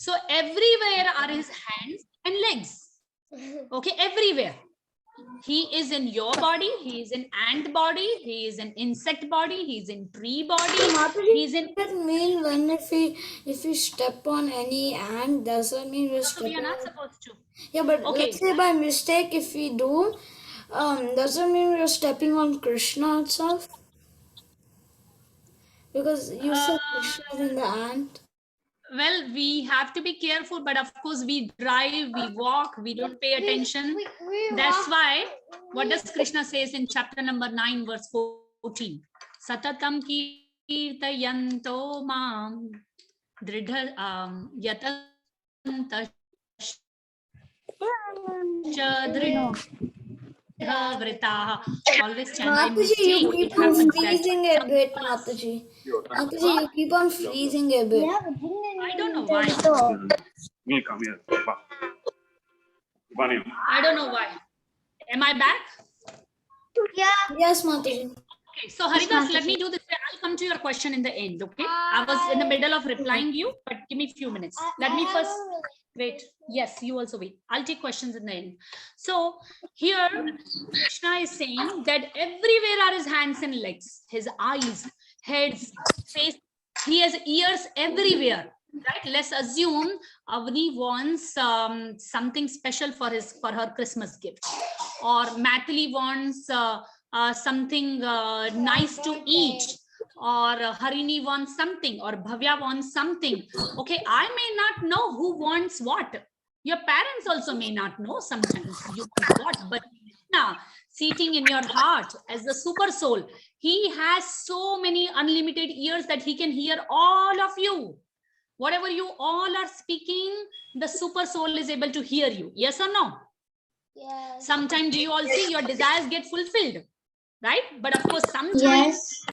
So everywhere are his hands and legs. Okay, everywhere. He is in your body, he is in ant body, he is in insect body, he is in tree body, he's in. Does that mean when if we step on any ant, does that mean we're We stepping are not on? supposed to. Yeah, but let's Okay. say by mistake if we do, does that mean we're stepping on Krishna itself? Because you said Krishna is in the ant. Well, we have to be careful, but of course we drive, we walk, we don't pay attention. That's why, what does Krishna says in chapter number 9, verse 14? Satatam kirtayanto mam dridha yatanta always chant by Mataji, you mistake. It keep on happens that freezing a bit, Mataji. Mataji, you keep on freezing a bit. I don't know why. Me come here. I don't know why. Am I back? Yes, Mataji. Okay, so Haridas, let me do this. I'll come to your question in the end. Okay, I was in the middle of replying you, but give me a few minutes. Let me first wait. Yes, you also wait. I'll take questions in the end. So here Krishna is saying that everywhere are his hands and legs, his eyes, heads, face. He has ears everywhere. Right? Let's assume Avni wants something special for her Christmas gift, or Mathili wants something nice to eat, or Harini wants something, or Bhavya wants something. Okay, I may not know who wants what. Your parents also may not know sometimes you want what, but now sitting in your heart as the super soul, he has so many unlimited ears that he can hear all of you. Whatever you all are speaking, the super soul is able to hear you. Yes or no? Yes. Sometimes do you all see your desires get fulfilled, right? But of course, sometimes Yes.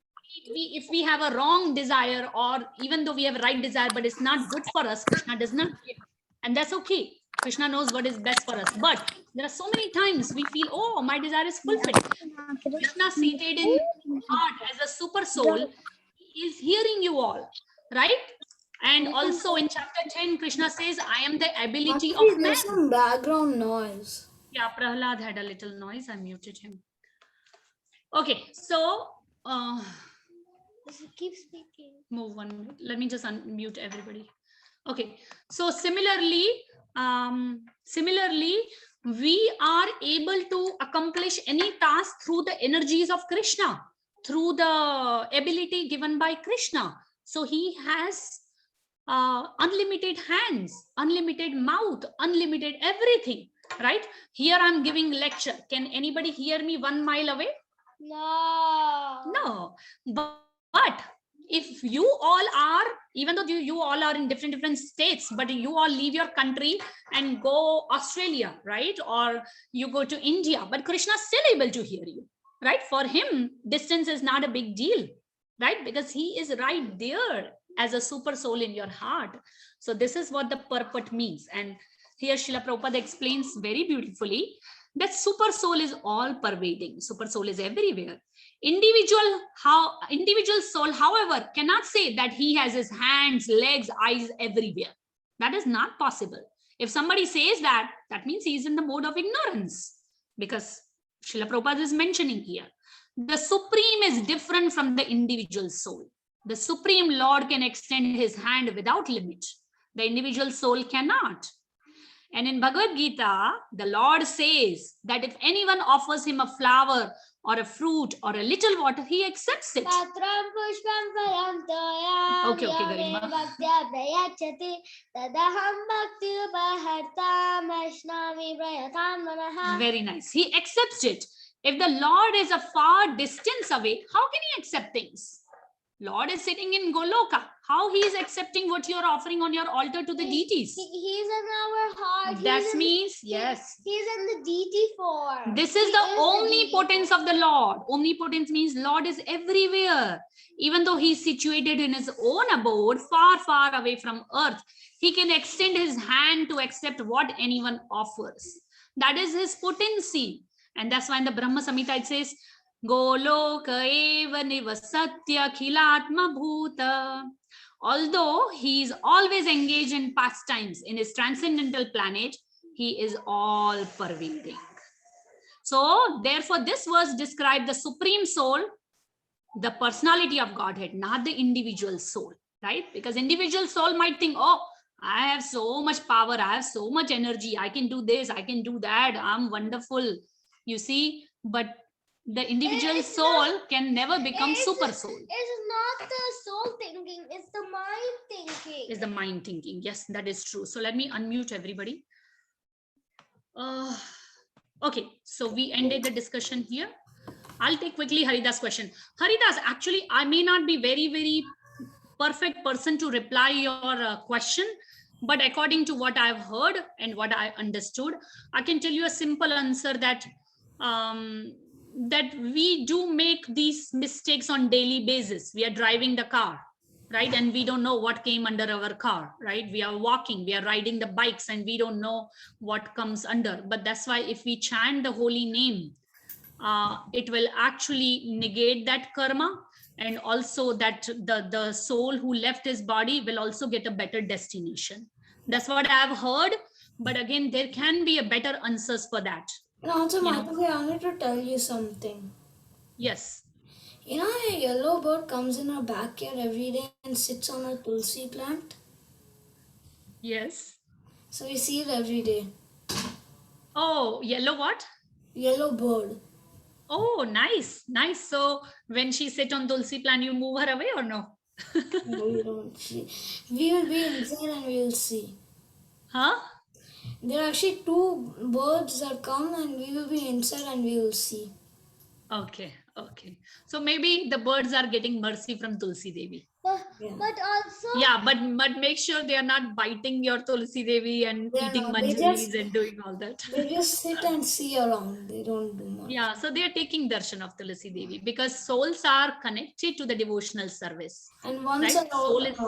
if we have a wrong desire, or even though we have a right desire, but it's not good for us, Krishna does not give. And that's okay. Krishna knows what is best for us. But there are so many times we feel, oh, my desire is fulfilled. Krishna seated in heart as a super soul is hearing you all, right? And also in chapter 10, Krishna says, I am the ability Mataji, of man. there's some background noise. Yeah, Prahlad had a little noise. I muted him. Okay, so Keep speaking. move one. Let me just unmute everybody. Okay, so similarly, we are able to accomplish any task through the energies of Krishna, through the ability given by Krishna. So he has unlimited hands, unlimited mouth, unlimited everything, right? Here I'm giving lecture. Can anybody hear me 1 mile away? No. No. But if you all are, even though you all are in different states, but you all leave your country and go Australia, right? Or you go to India, but Krishna is still able to hear you, right? For him, distance is not a big deal, right? Because he is right there as a super soul in your heart. So this is what the purport means. And here Srila Prabhupada explains very beautifully that super soul is all pervading. Super soul is everywhere. Individual soul, however, cannot say that he has his hands, legs, eyes everywhere. That is not possible. If somebody says that, that means he is in the mode of ignorance, because Srila Prabhupada is mentioning here. The Supreme is different from the individual soul. The Supreme Lord can extend his hand without limit. The individual soul cannot. And in Bhagavad Gita, the Lord says that if anyone offers him a flower or a fruit or a little water, he accepts it. Okay, Garima. Very nice. He accepts it. If the Lord is a far distance away, how can he accept things? Lord is sitting in Goloka. How he is accepting what you are offering on your altar to the deities? He's in our heart. That means, yes. He's in the deity form. This is the omnipotence of the Lord. Omnipotence means Lord is everywhere. Even though he is situated in his own abode, far, far away from earth, he can extend his hand to accept what anyone offers. That is his potency. And that's why in the Brahma Samhita it says, Goloka eva nivasatya khilatma bhuta Although he is always engaged in pastimes in his transcendental planet, he is all pervading. So therefore this verse describes the supreme soul, the personality of Godhead, not the individual soul, right? Because individual soul might think, oh, I have so much power, I have so much energy, I can do this, I can do that, I'm wonderful, you see. But the individual soul can never become super soul. It's not the soul thinking, it's the mind thinking. Is the mind thinking. Yes, that is true. So let me unmute everybody. Okay, so we ended the discussion here. I'll take quickly Haridas' question. Haridas, actually, I may not be very perfect person to reply your question, but according to what I've heard and what I understood, I can tell you a simple answer that that we do make these mistakes on daily basis. We are driving the car, right? And we don't know what came under our car, right? We are walking, we are riding the bikes, and we don't know what comes under. But that's why if we chant the holy name, it will actually negate that karma, and also that the soul who left his body will also get a better destination. That's what I have heard. But again, there can be a better answers for that. And also, You know. Mataji, I wanted to tell you something. Yes. You know, a yellow bird comes in our backyard every day and sits on a tulsi plant. Yes. So we see it every day. Oh, yellow what? Yellow bird. Oh, nice. So when she sit on Tulsi plant, you move her away or no? No, we don't see. We will be inside and we will see. Huh? There are actually two birds that come and we will be inside and we will see. Okay. So maybe the birds are getting mercy from Tulsi Devi. Yeah. But also, Yeah, but make sure they are not biting your Tulsi Devi and They are eating not. They manjaris just- and doing all that. They just sit and see around. They don't do much. Yeah, so they are taking darshan of Tulsi Devi because souls are connected to the devotional service. And once Right? Soul is-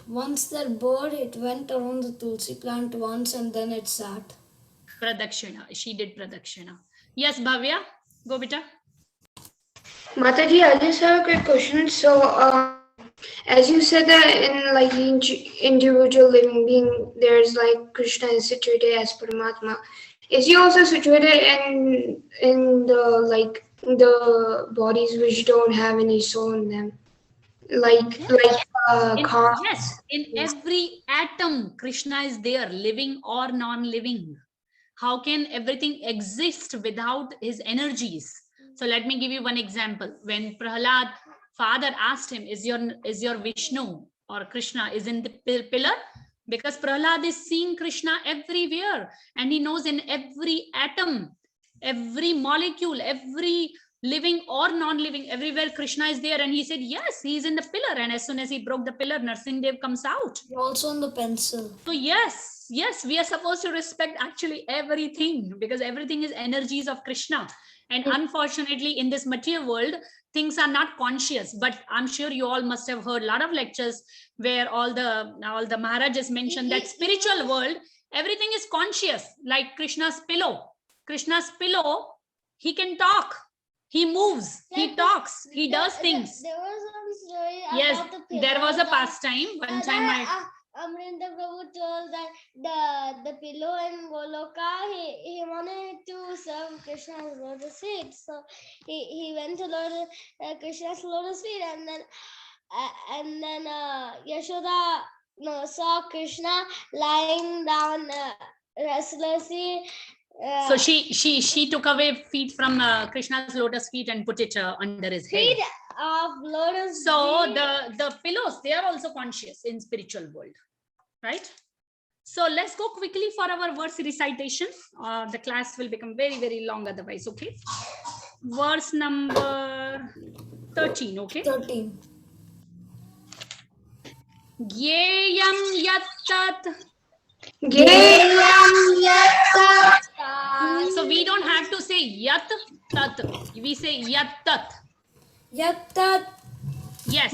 once that bird, it went around the tulsi plant once and then it sat. Pradakshina. She did Pradakshina. Yes, Bhavya, go beta. Mataji, I just have a quick question. So, as you said that in like individual living being, there's like Krishna is situated as Paramatma. Is he also situated in the like the bodies which don't have any soul in them, like cars? Yes, in every atom, Krishna is there, living or non-living. How can everything exist without his energies? So let me give you one example. When Prahlad father asked him, is your Vishnu or Krishna is in the pillar? Because Prahlad is seeing Krishna everywhere and he knows in every atom, every molecule, every living or non-living, everywhere Krishna is there. And he said, yes, he is in the pillar. And as soon as he broke the pillar, Narsinghdev comes out. Also on the pencil. So yes, we are supposed to respect actually everything because everything is energies of Krishna. And unfortunately, in this material world, things are not conscious. But I'm sure you all must have heard a lot of lectures where all the Maharajas mentioned that spiritual world, everything is conscious, like Krishna's pillow. Krishna's pillow, he can talk, he moves, he talks, he does things. There was some story Yes, about the there was a pillow pastime. One time Amrinda Prabhu told that the pillow in Goloka, he wanted to serve Krishna's lotus feet. So he went to Krishna's lotus feet, and then Yashoda saw Krishna lying down restlessly. So she took away feet from Krishna's lotus feet and put it under his head. Feet of lotus. So feet. the pillows, they are also conscious in spiritual world, right? So let's go quickly for our verse recitation. The class will become very long otherwise. Okay, verse number 13. Okay. 13. Gyeyam yattat. So we don't have to say yat tat. We say yat tat. Yattat. Yes.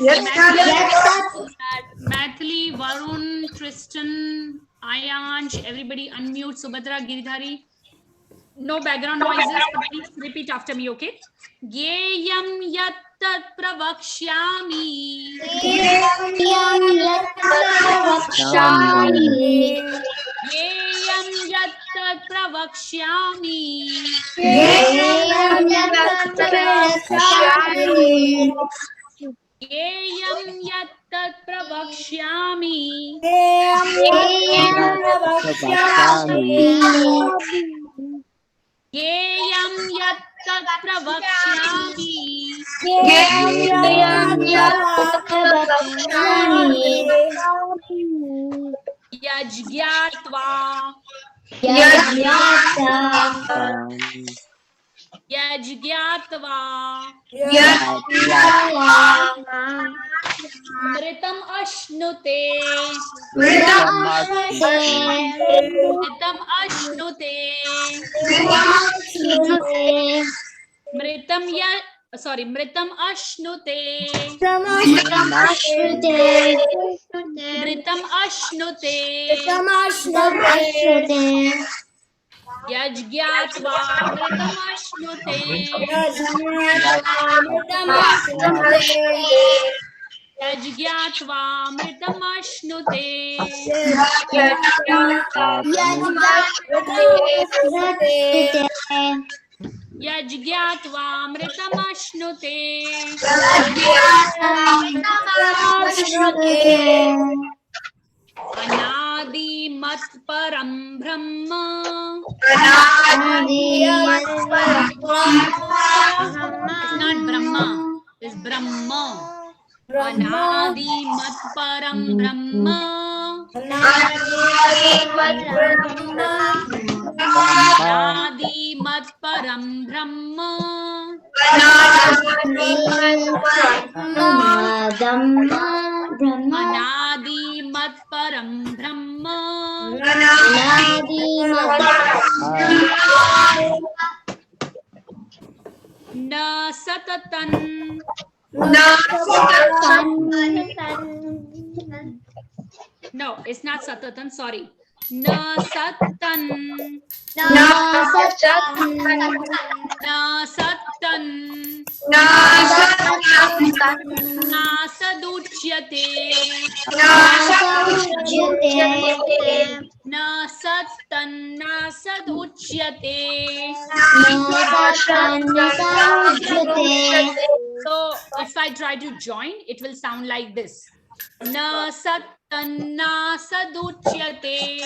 Mathili, Varun, Tristan, Ayansh, everybody unmute. Subhadra, Giridhari. No background noises. Please repeat after me, okay? Gyeyam yat tat pravakshyami. Yeyam yat tat pravakshyami. Yeyam yat tat pravakshyami. Yeyam yat tat pravakshyami. Yajgyatva. Yajgyatva. Mritam ashnute. Mritam ashnute. Mritam Mritam ashnute. Mritam ashnute. Yajgyatva mritam ashnute. Yajgyatva mritam ashnute. Yajgyatva mritam ashnute. Anadi mat param brahma. It's not Brahma, it's Brahma. Anadi mat param brahma. Anadi mat param brahma. Anadi mat param brahma. Na satatan. No, it's not satatan, sorry. Na satan. Na satan. Na saduchyate. Na satan na saduchyate. So if I try to join, it will sound like this. Na satan na saduchyate.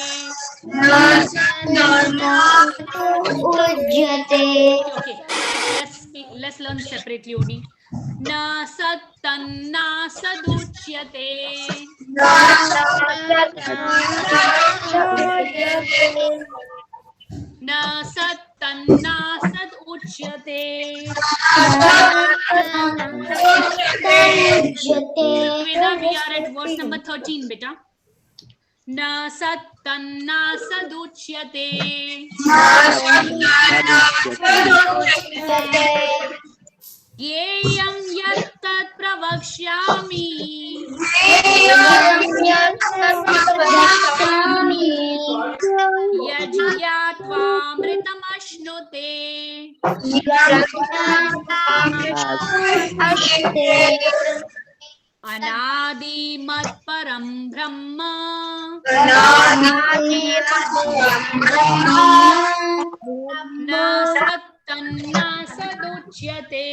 Okay, let's learn separately only. Na satan na saduchyate. Na satan na saduchyate. Veda, we are at verse number 13, beta. Na satan na saduchyate. Yeyam yat tat pravakshyami. Yajgyatva mritam ashnute. Anadi mat param brahma. Na satan na saduchyate.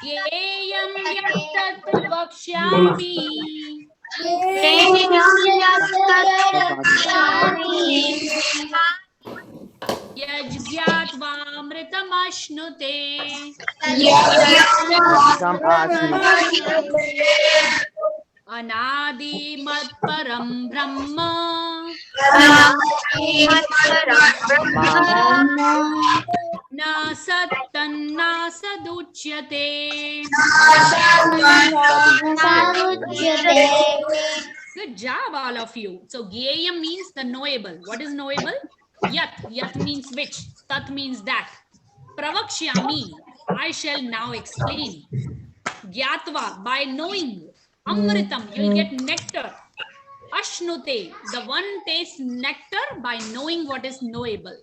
Yeyam yat pravakshyami. Yajgyatva mritam ashnute. Anadi mat param brahma. Na satan na saduchyate. Good job, all of you. So Gyeyam means the knowable. What is knowable? Yat. Yat means which. Tat means that. Pravakshyami. I shall now explain. Gyatva, by knowing. Amritam, you'll get nectar. Ashnute, the one tastes nectar by knowing what is knowable.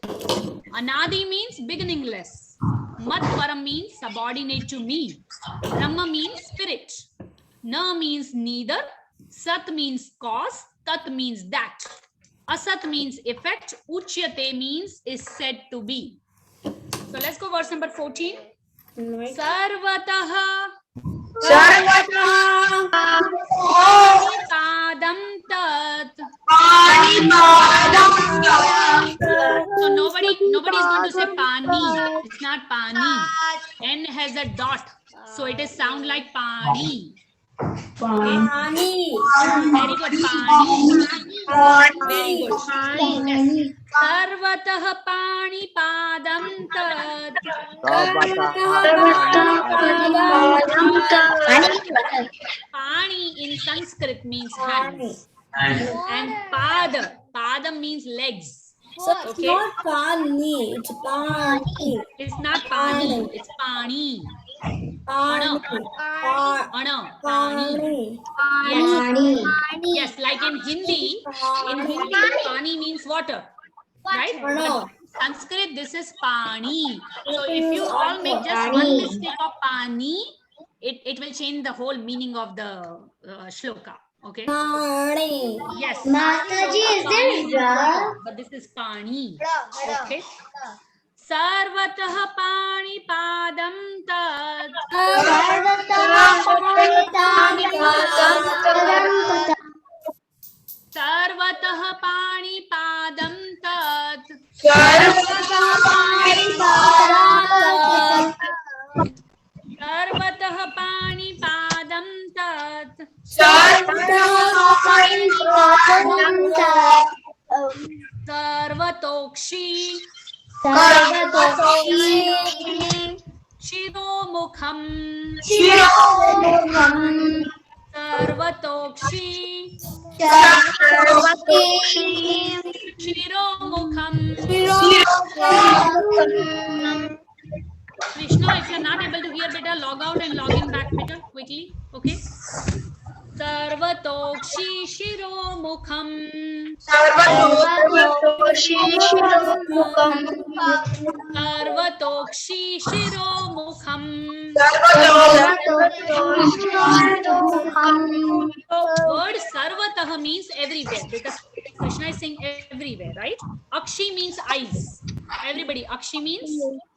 Anadi means beginningless. Matparam means subordinate to me. Brahma means spirit. Na means neither. Sat means cause. Tat means that. Asat means effect. Uchyate means is said to be. So let's go verse number 14. Sarvataha padam tat. So nobody is going to say pani. It's not pani. N has a dot, so it is sound like pani. Pani. Very good, pani. Very good. Sarvatah pani padam tat. Pani in Sanskrit means hands. And pada means legs. So it's not pani, it's pani. It's not pani, it's pani. Pani. Ano, pani. Yes. Yes, like in Hindi, pani means water, right? Ano. But Sanskrit, this is pani. So if you all make just one mistake of pani, it will change the whole meaning of the shloka. Okay. Pani. Yes. Mataji, is there ra? But this is pani. Okay. Sarvatah pani padam tat. Sarvatah pani padam tat. Sarvatah pani padam tat. Sarvatokshi Shiromukham. Sarvatokshi Shiromukham. Krishna, if you're not able to hear, better log out and log in back better quickly. Okay. Sarvatokshi Shiromukham. Sarvatokshi Shiromukham. So word Sarvatah means everywhere, because Krishna is saying everywhere, right? Akshi means eyes. Everybody, Akshi means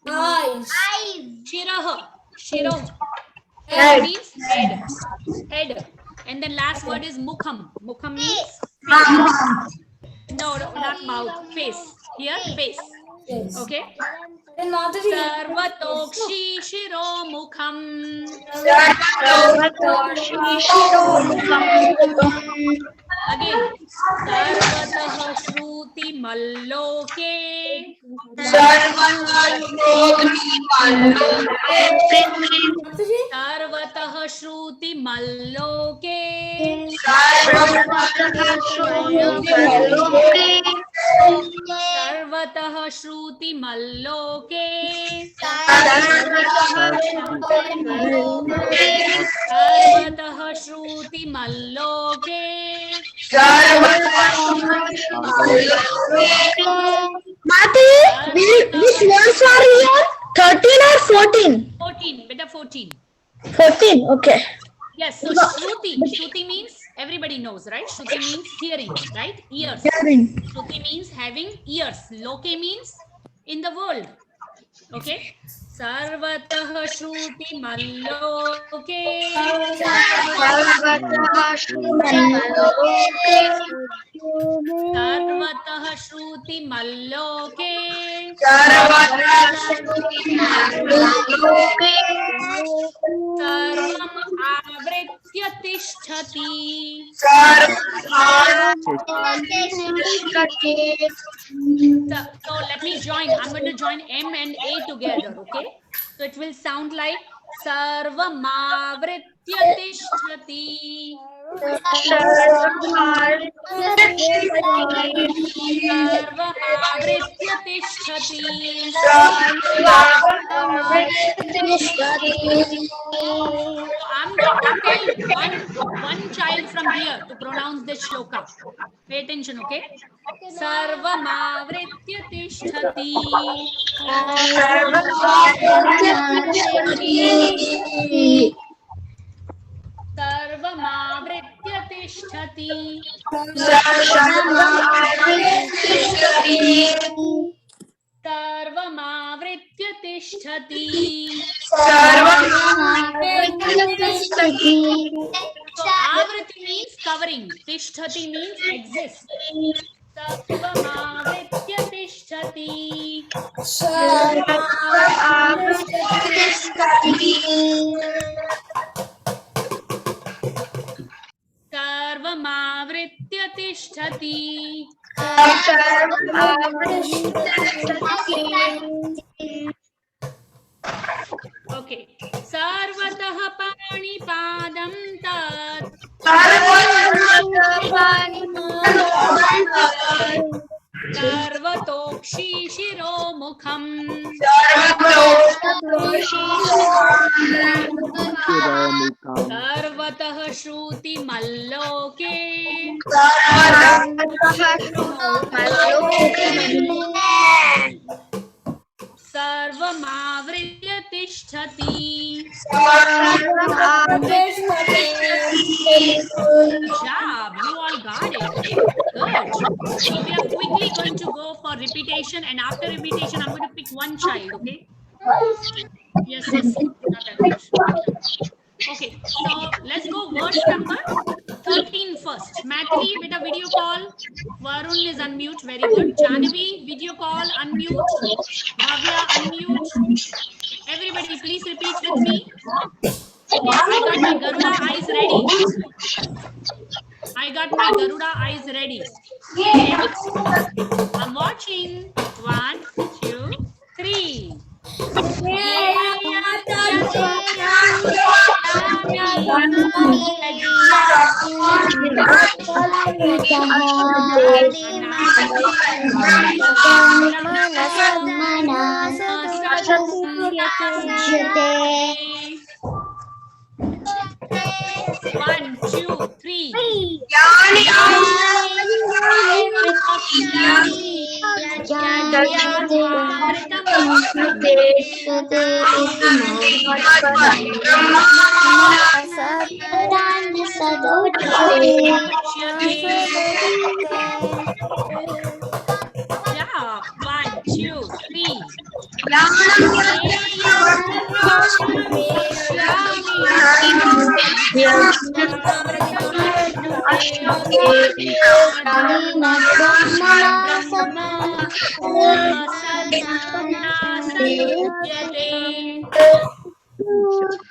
Eyes. Shirah head means head. And then last word is Mukham. Mukham means face. No, not mouth, face. Here, face. Yes. Okay. Then Mataji. Sarvatokshi Shiromukham. Again. Sarvatah Shruti Malloke. Mataji. Sarvatah Shruti Malloke. Sarvatah Shruti Malloke. Sarvatah Shruti Malloke. Mati, which ones are here? 13 or 14? 14, better 14. 14, okay. Yes, so Shruti means everybody knows, right? Shruti means hearing, right? Ears. Shruti means having ears. Loke means in the world. Okay. Sarvatah Shruti Malloke. Sarvatah Shruti Malloke. Sarvam Avritya Tishtati. So let me join. I'm going to join M and A together, okay? So it will sound like Sarvam Avritya Tishtati. Sarvam Avritya Tishtati. So I'm going to tell one child from here to pronounce this shloka. Pay attention, okay? Sarvamavritya tishtati. Sarvamavritya tishtati. Sarvamavritya tishtati. So avriti means covering. Tishtati means exist. Sarvamavritya tishtati. Sarvamavritya tishtati. Okay. Sarvatah panipadam tat. Sarvatokshi shiromukham. Sarvatah shruti malloke. Sarvamavritya tishtati. Good job. You all got it. Good. So we are quickly going to go for repetition, and after repetition, I'm going to pick one child, okay? Yes, yes. Not that much. Okay, so let's go verse number 13 first. Mathri with a video call. Varun is unmute. Very good. Janavi, video call, unmute. Bhavya, unmute. Everybody, please repeat with me. Okay, I got my Garuda eyes ready. I got my Garuda eyes ready. Okay. I'm watching. 1, 2, 3. One, two, three. Yeah, 1, 2, 3.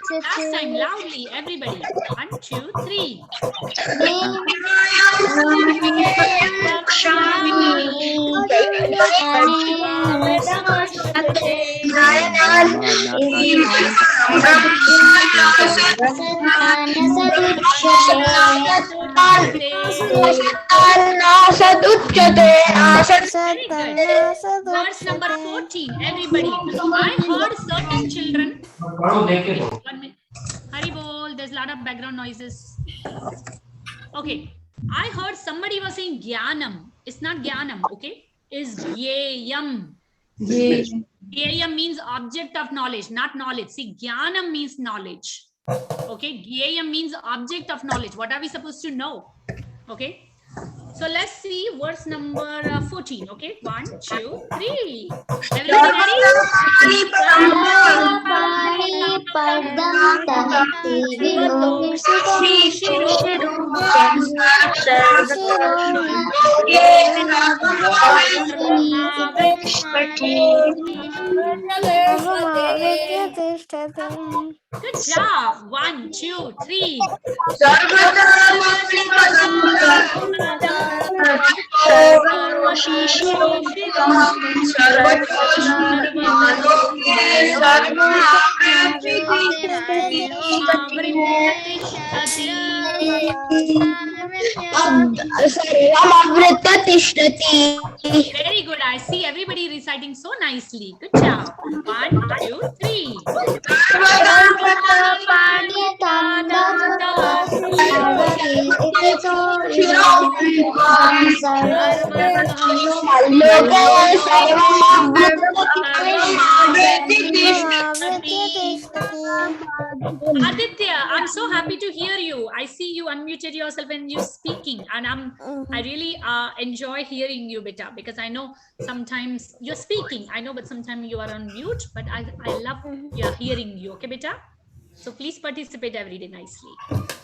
Last time, loudly, everybody. 1, 2, 3. Verse number 14, everybody. I heard certain children. Haribol, there's a lot of background noises. Okay, I heard somebody was saying Gyanam. It's not Gyanam, okay? It's Gyayam. Gyayam means object of knowledge, not knowledge. See, Gyanam means knowledge. Okay, Gyayam means object of knowledge. What are we supposed to know? Okay. So let's see verse number 14. Okay, 1, 2, 3. Everybody ready? Good job. 1, 2, 3. Sarvamamrita tishtati. Very good. I see everybody reciting so nicely. Good job. 1, 2, 3. Aditya, I'm so happy to hear you. I see you unmuted yourself and you speaking, and I really enjoy hearing you, beta, because I know sometimes you're speaking. I know, but sometimes you are on mute. But I love hearing you. Okay, beta. So please participate every day nicely.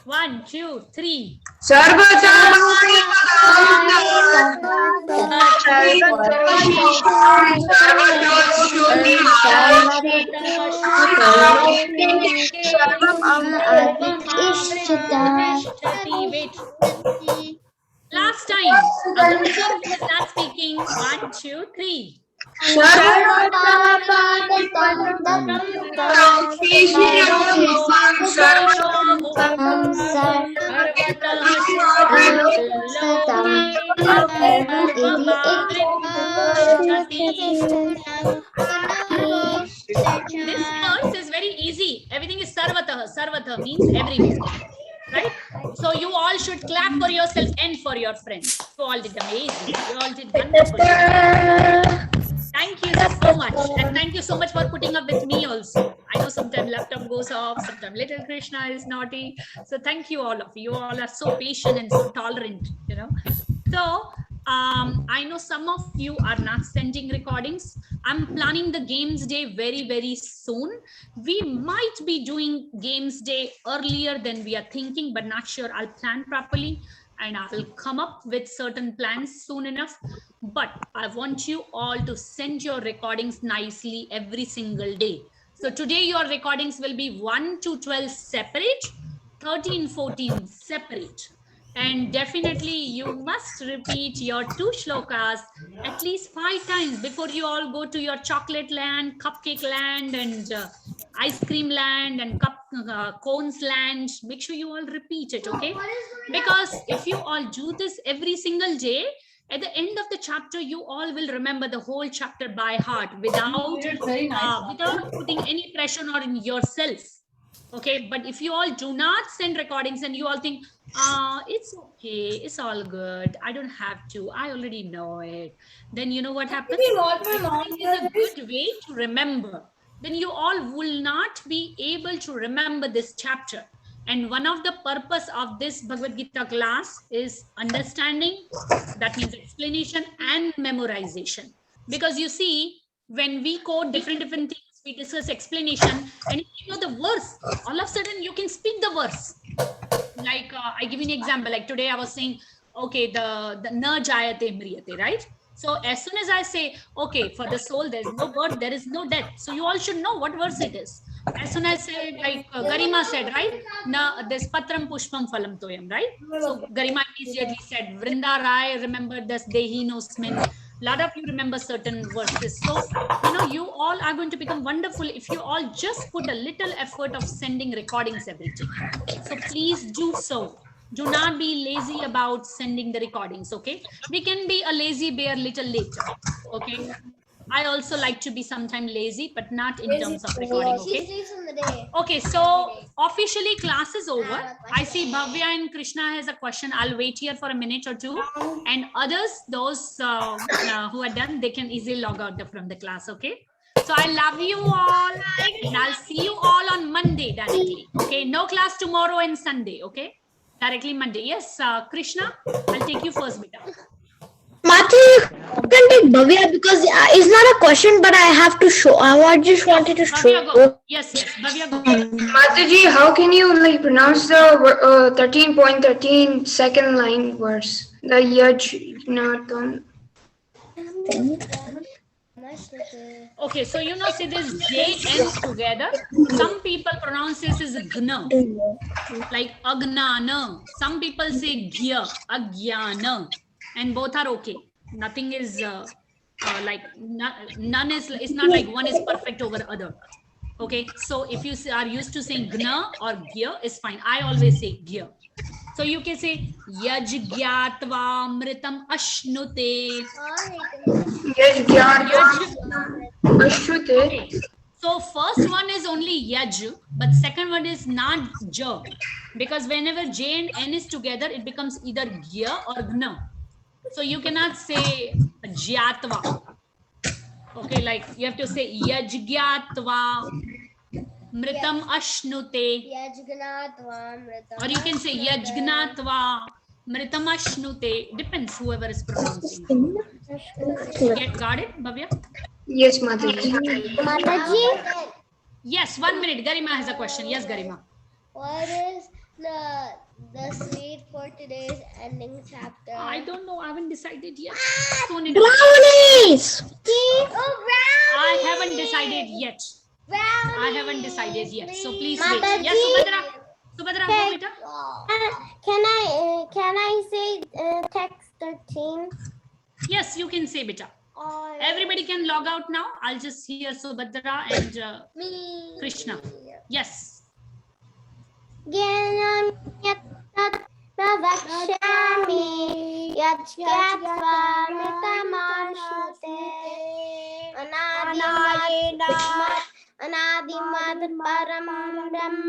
1, 2, 3. Last time, Agumcham is not speaking. 1, 2, 3. This verse is very easy. Everything is sarvatah. Sarvatah means everywhere. Right? So you all should clap for yourself and for your friends. You all did amazing. You all did wonderful. Thank you so much. And thank you so much for putting up with me also. I know sometimes laptop goes off, sometimes little Krishna is naughty. So thank you all of you. You all are so patient and so tolerant, you know. So I know some of you are not sending recordings. I'm planning the games day very, very soon. We might be doing games day earlier than we are thinking, but not sure. I'll plan properly and I'll come up with certain plans soon enough. But I want you all to send your recordings nicely every single day. So today your recordings will be 1 to 12 separate, 13, 14 separate. And definitely you must repeat your 2 shlokas at least 5 times before you all go to your chocolate land, cupcake land, and ice cream land, and cones land. Make sure you all repeat it, okay? Because if you all do this every single day, at the end of the chapter, you all will remember the whole chapter by heart without putting any pressure on yourself. Okay, but if you all do not send recordings and you all think, it's okay, it's all good, I don't have to, I already know it, then you know what happens? Recording is a good way to remember. Then you all will not be able to remember this chapter. And one of the purpose of this Bhagavad Gita class is understanding, that means explanation and memorization. Because you see, when we quote different things, we discuss explanation, and if you know the verse, all of a sudden you can speak the verse. Like I give you an example, like today I was saying, okay, the na jayate mriyate, right? So as soon as I say, okay, for the soul, there's no birth, there is no death. So you all should know what verse it is. As soon as I say, like Garima said, right? Na this patram pushpam phalam toyam, right? So Garima immediately said, Vrinda Rai remembered this Dehi Nosmin. A lot of you remember certain verses. So, you know, you all are going to become wonderful if you all just put a little effort of sending recordings every day. So please do so. Do not be lazy about sending the recordings, okay? We can be a lazy bear little later, okay? I also like to be sometimes lazy, but not in terms of recording, okay? Okay, so officially class is over. I see Bhavya and Krishna has a question. I'll wait here for a minute or two. And others, those who are done, they can easily log out from the class, okay? So I love you all. And I'll see you all on Monday directly, okay? No class tomorrow and Sunday, okay? Directly Monday. Yes, Krishna, I'll take you first, beta. Matthew, you can take Bhavya because it's not a question, but I have to show. I just wanted to Bhavya, show. go. Yes, Bhavya, go. Mataji, how can you like pronounce the 13.13 second line verse? The Yajnatam. Okay, so you know, see this J ends together. Some people pronounce this as Gna, like Agnana. Some people say Gya, Agyana, and both are okay. Nothing is like none is. It's not like one is perfect over other. Okay, so if you are used to saying Gna or Gya, it's fine. I always say Gya. So you can say yajgyatva mritam ashnute. Ashrute. Okay. So first one is only yaj, but second one is not j, because whenever j and n is together, it becomes either gya or gna. So you cannot say jyatva. Okay, like you have to say yajgyatva mritam ashnute, or you can say yajgnatva mritam ashnute. Depends whoever is pronouncing. Got it, Bhavya? Yes, Mataji. Mataji, Yes, 1 minute. Garima has a question. Yes, Garima. what is the slate for today's ending chapter? I don't know. I haven't decided yet. Soon enough. Brownies! I haven't decided yet. I haven't decided yet. So please wait. Yes, Subhadra. Subhadra, go beta. Can I say text 13? Yes, you can say beta. Everybody can log out now. I'll just hear Subhadra and Me. Krishna. Yes. Pravakshami yajgatva mitamashnute anadimad param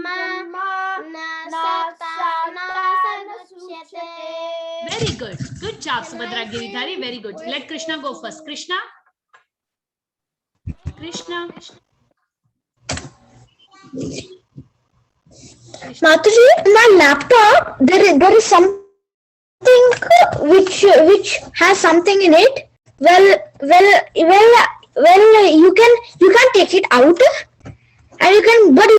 brahma nasatana sadashyate. Very good. Good job, Subhadra Giridhari. Very good. Let Krishna go first. Krishna. Krishna. Mataji, in my laptop, there is something which has something in it. Well, you can take it out, and you can, but